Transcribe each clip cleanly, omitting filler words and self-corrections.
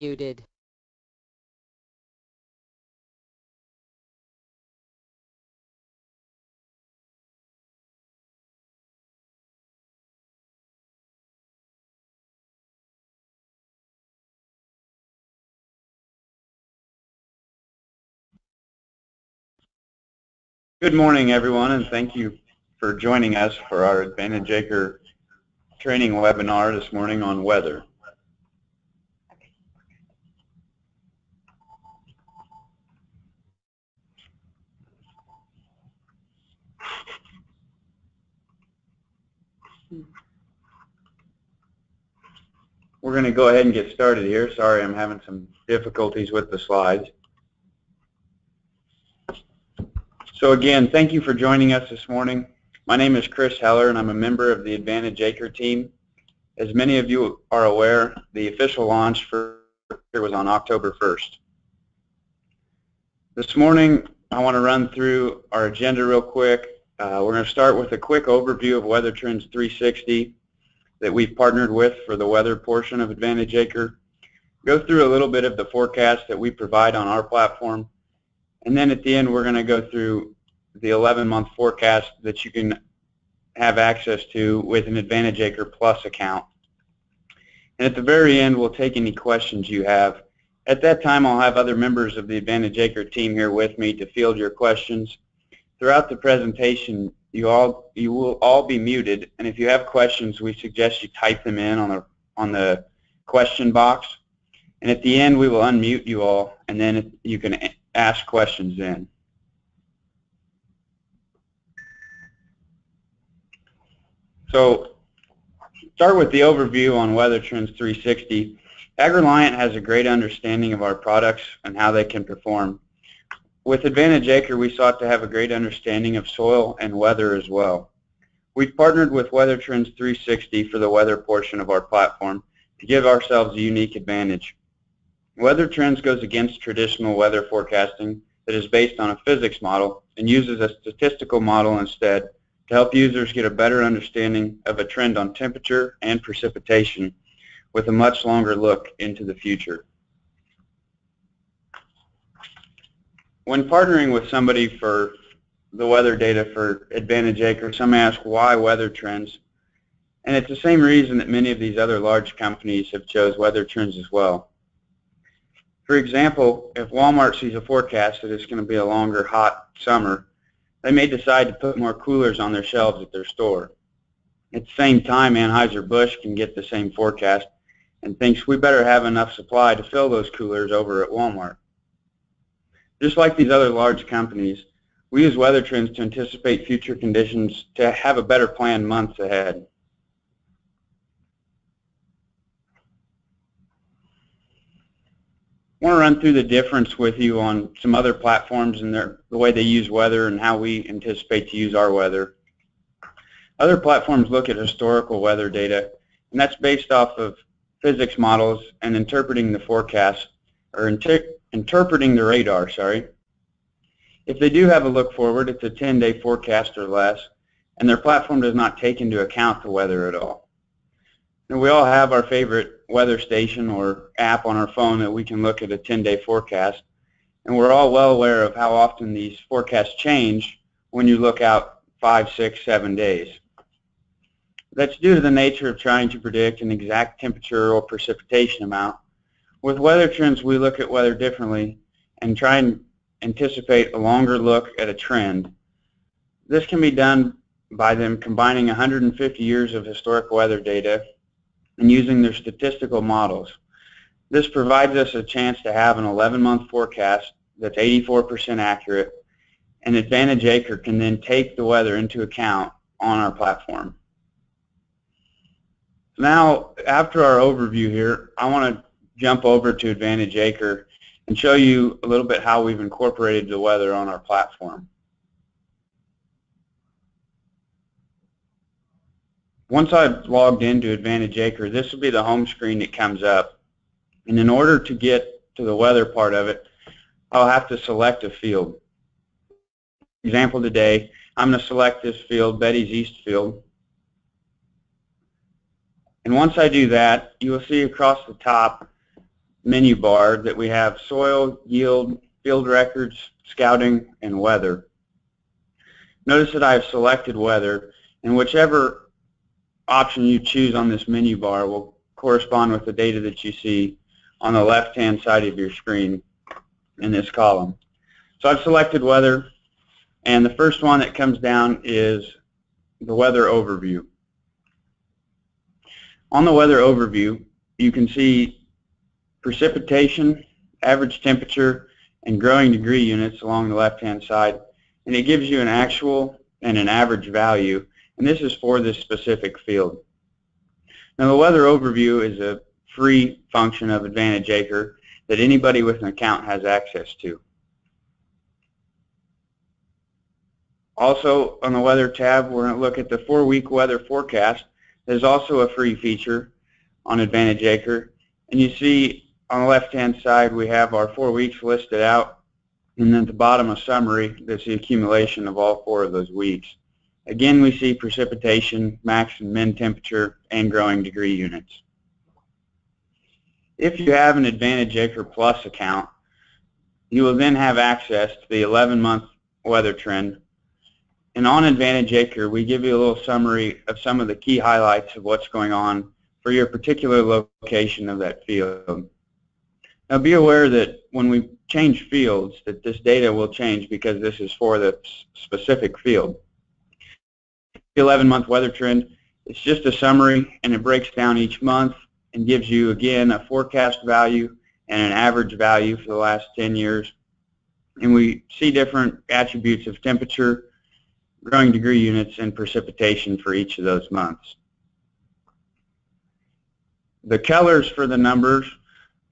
Muted. Good morning, everyone, and thank you for joining us for our Advantage Acre training webinar this morning on weather. We're going to go ahead and get started here. Sorry, I'm having some difficulties with the slides. So again, thank you for joining us this morning. My name is Chris Heller, and I'm a member of the Advantage Acre team. As many of you are aware, the official launch for Acre was on October 1st. This morning, I want to run through our agenda real quick. We're going to start with a quick overview of Weather Trends 360 that we've partnered with for the weather portion of Advantage Acre. Go through a little bit of the forecast that we provide on our platform. And then at the end, we're going to go through the 11-month forecast that you can have access to with an Advantage Acre Plus account. And at the very end, we'll take any questions you have. At that time, I'll have other members of the Advantage Acre team here with me to field your questions. Throughout the presentation, you will all be muted, and if you have questions, we suggest you type them in on the question box. And at the end, we will unmute you all, and then you can ask questions then. So, start with the overview on Weather Trends 360. AgriLiant has a great understanding of our products and how they can perform. With Advantage Acre, we sought to have a great understanding of soil and weather as well. We've partnered with Weather Trends 360 for the weather portion of our platform to give ourselves a unique advantage. Weather Trends goes against traditional weather forecasting that is based on a physics model and uses a statistical model instead to help users get a better understanding of a trend on temperature and precipitation with a much longer look into the future. When partnering with somebody for the weather data for Advantage Acre, some ask why Weather Trends, and it's the same reason that many of these other large companies have chose Weather Trends as well. For example, if Walmart sees a forecast that it's going to be a longer hot summer, they may decide to put more coolers on their shelves at their store. At the same time, Anheuser-Busch can get the same forecast and thinks we better have enough supply to fill those coolers over at Walmart. Just like these other large companies, we use Weather Trends to anticipate future conditions to have a better plan months ahead. I want to run through the difference with you on some other platforms and the way they use weather and how we anticipate to use our weather. Other platforms look at historical weather data, and that's based off of physics models and interpreting the forecast, or interpreting the radar, sorry. If they do have a look forward, it's a 10-day forecast or less, and their platform does not take into account the weather at all. And we all have our favorite weather station or app on our phone that we can look at a 10-day forecast, and we're all well aware of how often these forecasts change when you look out 5, 6, 7 days. That's due to the nature of trying to predict an exact temperature or precipitation amount. With Weather Trends, we look at weather differently and try and anticipate a longer look at a trend. This can be done by them combining 150 years of historic weather data and using their statistical models. This provides us a chance to have an 11-month forecast that's 84% accurate, and Advantage Acre can then take the weather into account on our platform. Now, after our overview here, I want to jump over to Advantage Acre and show you a little bit how we've incorporated the weather on our platform. Once I've logged into Advantage Acre, this will be the home screen that comes up. And in order to get to the weather part of it, I'll have to select a field. For example, today, I'm going to select this field, Betty's East Field. And once I do that, you will see across the top menu bar that we have soil, yield, field records, scouting, and weather. Notice that I have selected weather, and whichever option you choose on this menu bar will correspond with the data that you see on the left-hand side of your screen in this column. So I've selected weather, and the first one that comes down is the weather overview. On the weather overview, you can see precipitation, average temperature, and growing degree units along the left-hand side, and it gives you an actual and an average value, and this is for this specific field. Now the weather overview is a free function of Advantage Acre that anybody with an account has access to. Also on the weather tab, we're going to look at the 4-week weather forecast. There's also a free feature on Advantage Acre, and you see on the left-hand side we have our 4 weeks listed out, and then at the bottom a summary that's the accumulation of all 4 of those weeks. Again, we see precipitation, max and min temperature, and growing degree units. If you have an Advantage Acre Plus account, you will then have access to the 11-month weather trend. And on Advantage Acre, we give you a little summary of some of the key highlights of what's going on for your particular location of that field. Now be aware that when we change fields, that this data will change because this is for the specific field. The 11-month weather trend, it's just a summary, and it breaks down each month and gives you, again, a forecast value and an average value for the last 10 years. And we see different attributes of temperature, growing degree units, and precipitation for each of those months. The colors for the numbers,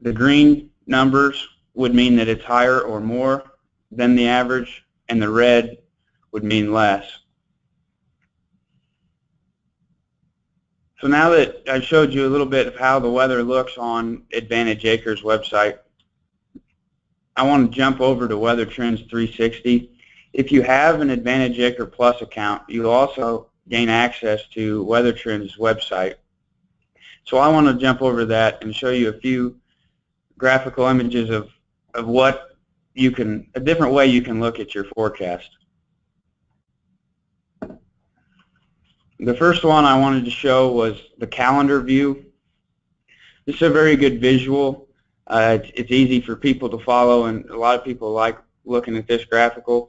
the green numbers would mean that it's higher or more than the average, and the red would mean less. So now that I've showed you a little bit of how the weather looks on Advantage Acre's website, I want to jump over to Weather Trends 360. If you have an Advantage Acre Plus account, you'll also gain access to Weather Trends' website. So I want to jump over that and show you a few graphical images of what you can, a different way you can look at your forecast. The first one I wanted to show was the calendar view. This is a very good visual. It's easy for people to follow, and a lot of people like looking at this graphical.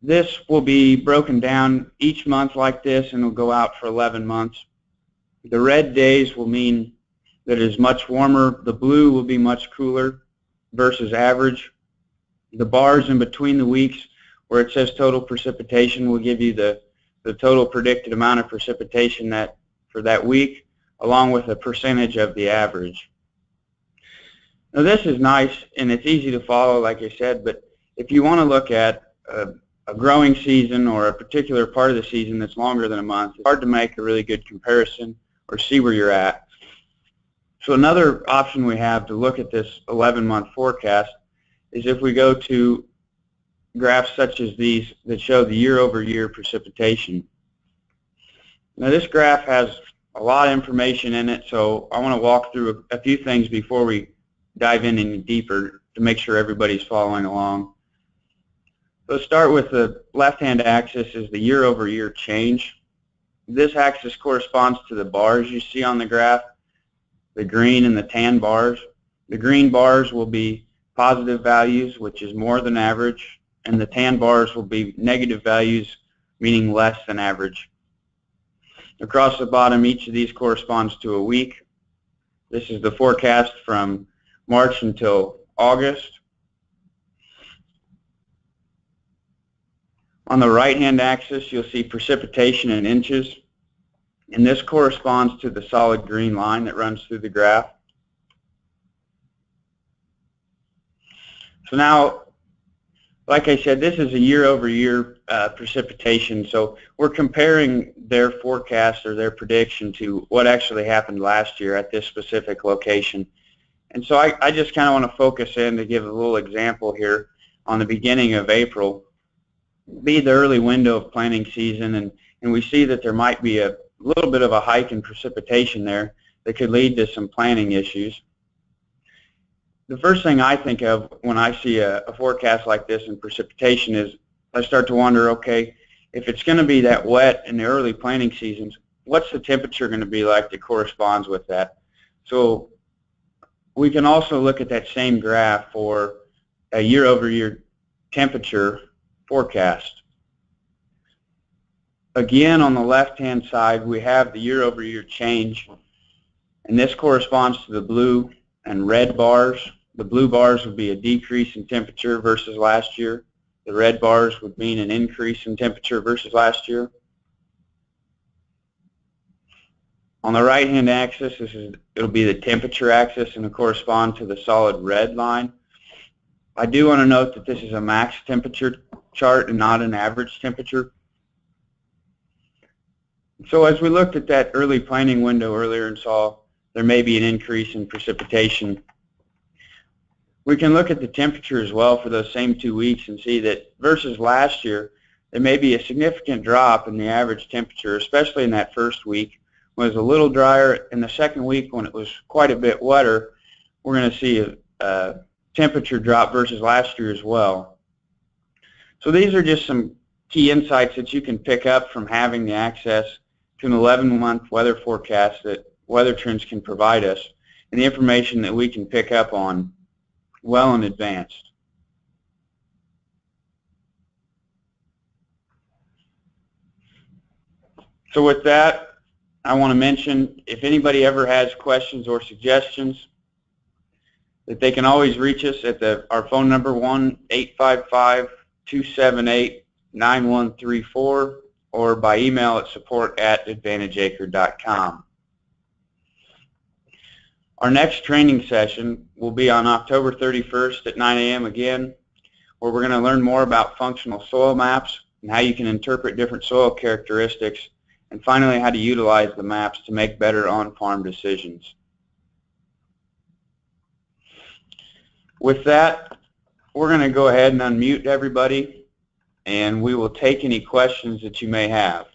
This will be broken down each month like this, and will go out for 11 months. The red days will mean that it is much warmer. The blue will be much cooler versus average. The bars in between the weeks where it says total precipitation will give you the total predicted amount of precipitation for that week, along with a percentage of the average. Now this is nice, and it's easy to follow, like I said, but if you want to look at a growing season or a particular part of the season that's longer than a month, it's hard to make a really good comparison or see where you're at. So another option we have to look at this 11-month forecast is if we go to graphs such as these that show the year-over-year precipitation. Now this graph has a lot of information in it, so I want to walk through a few things before we dive in any deeper to make sure everybody's following along. Let's start with the left-hand axis is the year-over-year change. This axis corresponds to the bars you see on the graph, the green and the tan bars. The green bars will be positive values, which is more than average, and the tan bars will be negative values, meaning less than average. Across the bottom, each of these corresponds to a week. This is the forecast from March until August. On the right-hand axis, you'll see precipitation in inches, and this corresponds to the solid green line that runs through the graph. So now, like I said, this is a year-over-year precipitation, so we're comparing their forecast or their prediction to what actually happened last year at this specific location. And so I just kind of want to focus in to give a little example here on the beginning of April, be the early window of planting season, and we see that there might be a little bit of a hike in precipitation there that could lead to some planting issues. the first thing I think of when I see a forecast like this in precipitation is I start to wonder, okay, if it's going to be that wet in the early planting seasons, what's the temperature going to be like that corresponds with that? So we can also look at that same graph for a year-over-year temperature forecast. Again, on the left-hand side, we have the year-over-year change, and this corresponds to the blue and red bars. The blue bars would be a decrease in temperature versus last year. The red bars would mean an increase in temperature versus last year. On the right-hand axis, it'll be the temperature axis, and it'll correspond to the solid red line. I do want to note that this is a max temperature chart and not an average temperature. So as we looked at that early planting window earlier and saw there may be an increase in precipitation, we can look at the temperature as well for those same 2 weeks and see that versus last year, there may be a significant drop in the average temperature, especially in that first week when it was a little drier. In the second week when it was quite a bit wetter, we're going to see a temperature drop versus last year as well. So these are just some key insights that you can pick up from having the access to an 11-month weather forecast that Weather Trends can provide us, and the information that we can pick up on well in advance. So with that, I want to mention if anybody ever has questions or suggestions, that they can always reach us at our phone number 1-855-278-9134 or by email at support@advantageacre.com. Our next training session will be on October 31st at 9 a.m. again, where we're going to learn more about functional soil maps and how you can interpret different soil characteristics, and finally how to utilize the maps to make better on-farm decisions. With that, we're going to go ahead and unmute everybody, and we will take any questions that you may have.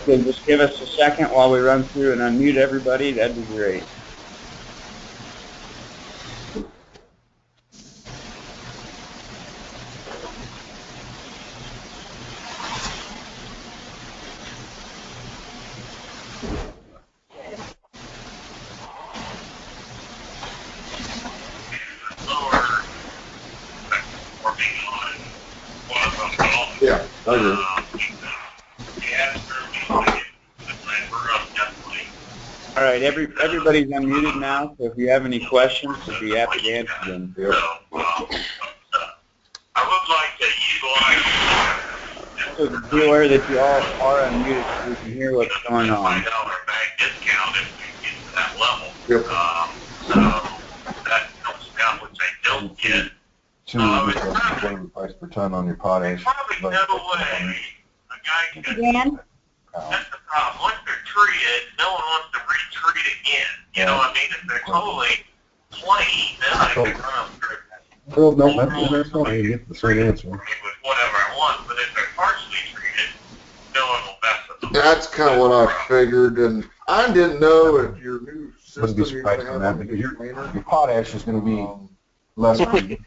Okay, just give us a second while we run through and unmute everybody. That'd be great. Yeah, I agree. All right, everybody's unmuted now, so if you have any questions, we'll be happy to answer them. Yep. I would like to utilize. So be aware that you all are unmuted so we can hear what's going on. $5 bag discount if we get to that level. Yep. So that helps me out, which they don't get. Whatever price per ton on your potash. Probably no way a guy can. Dan? That's the problem. Once they're treated, no one wants to retreat again. You know what I mean? If they're totally plain, then I can run them through. Well, no, that's not how you get the same answer. With whatever I want, but if they're partially treated, no one will mess with them. That's kind of what I figured, and I didn't know if your new system Wouldn't be you're surprised gonna on have that on because your your cleaner. potash is going to be less than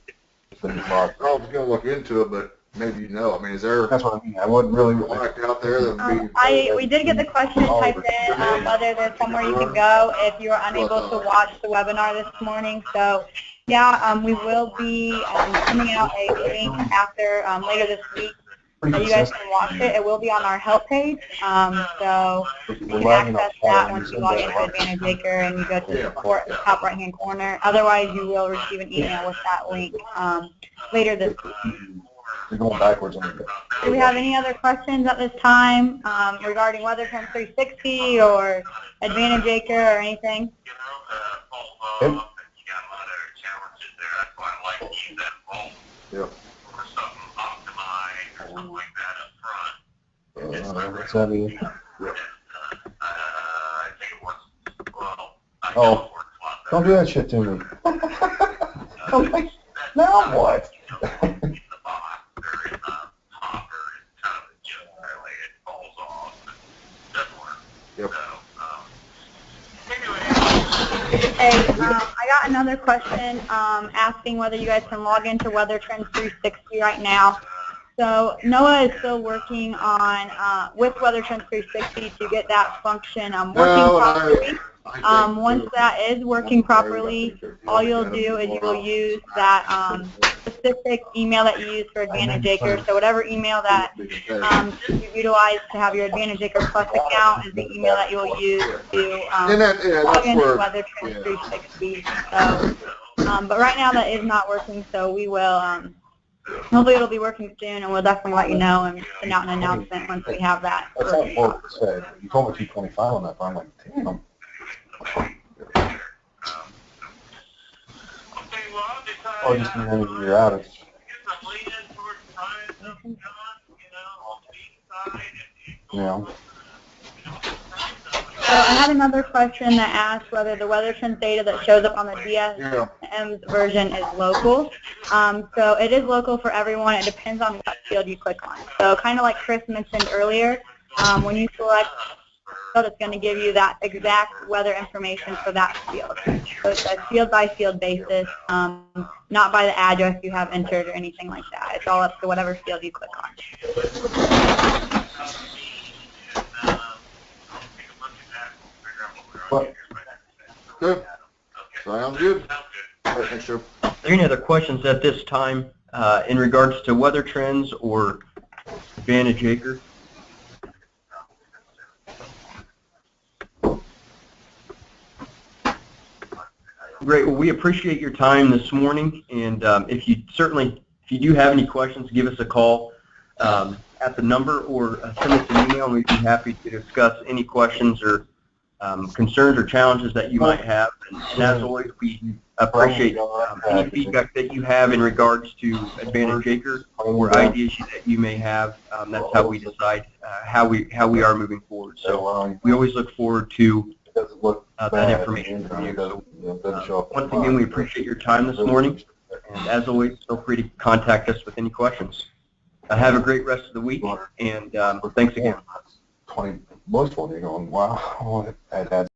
your rock. I was gonna look into it, but maybe you know. I mean, is there That's what I mean. I wouldn't really. black out there that would be? We did get the question typed in, whether there's somewhere you can go if you are unable to watch the webinar this morning. So, yeah, we will be sending out a link after later this week so you guys can watch it. It will be on our help page, so you can access that once you log into Advantage Acre and you go to support in the top right-hand corner. Otherwise, you will receive an email with that link later this week. You're going backwards on it. Do we have any other questions at this time regarding Weather Trends 360 or Advantage Acre or anything? You know, you got a lot of challenges there. That's why I like to use that bulb. Yep. Or something optimized or something like that up front. What's that mean? I think it works, well, I Oh. know it works a lot Don't do that shit to me. I'm like, now what? In the box or in the hopper, it's kind of just barely it falls off. It doesn't work. Yep. So, anyway. Hey, I got another question asking whether you guys can log into Weather Trends 360 right now. So NOAA is still working on with Weather Trends 360 to get that function working properly. Once that is working properly, all you'll do is you'll use that specific email that you use for Advantage Acre. So whatever email that you utilize to have your Advantage Acre Plus account is the email that you'll use to log into Weather Trends 360. So, but right now that is not working, so we will, hopefully it'll be working soon, and we'll definitely let you know and send out an announcement once we have that. That's not what it said. You told me 225 on that, but I'm like, damn. Oh, just in any year out. Yeah. So I had another question that asked whether the Weather Trends data that shows up on the DSM's version is local. So it is local for everyone. It depends on what field you click on. So kind of like Chris mentioned earlier, when you select field, it's going to give you that exact weather information for that field. So it's a field-by-field basis, not by the address you have entered or anything like that. It's all up to whatever field you click on. Good. Sounds good. All right, thanks, sir. Are there any other questions at this time in regards to Weather Trends or Advantage Acre? Great. Well, we appreciate your time this morning, and if you do have any questions, give us a call at the number or send us an email, and we'd be happy to discuss any questions or concerns or challenges that you might have. And as always, we appreciate any feedback that you have in regards to Advantage Acre or ideas that you may have. That's how we decide how we are moving forward. So we always look forward to that information from you. So once again, we appreciate your time this morning. And as always, feel free to contact us with any questions. Have a great rest of the week, and thanks again. 20 most one, you're going, wow,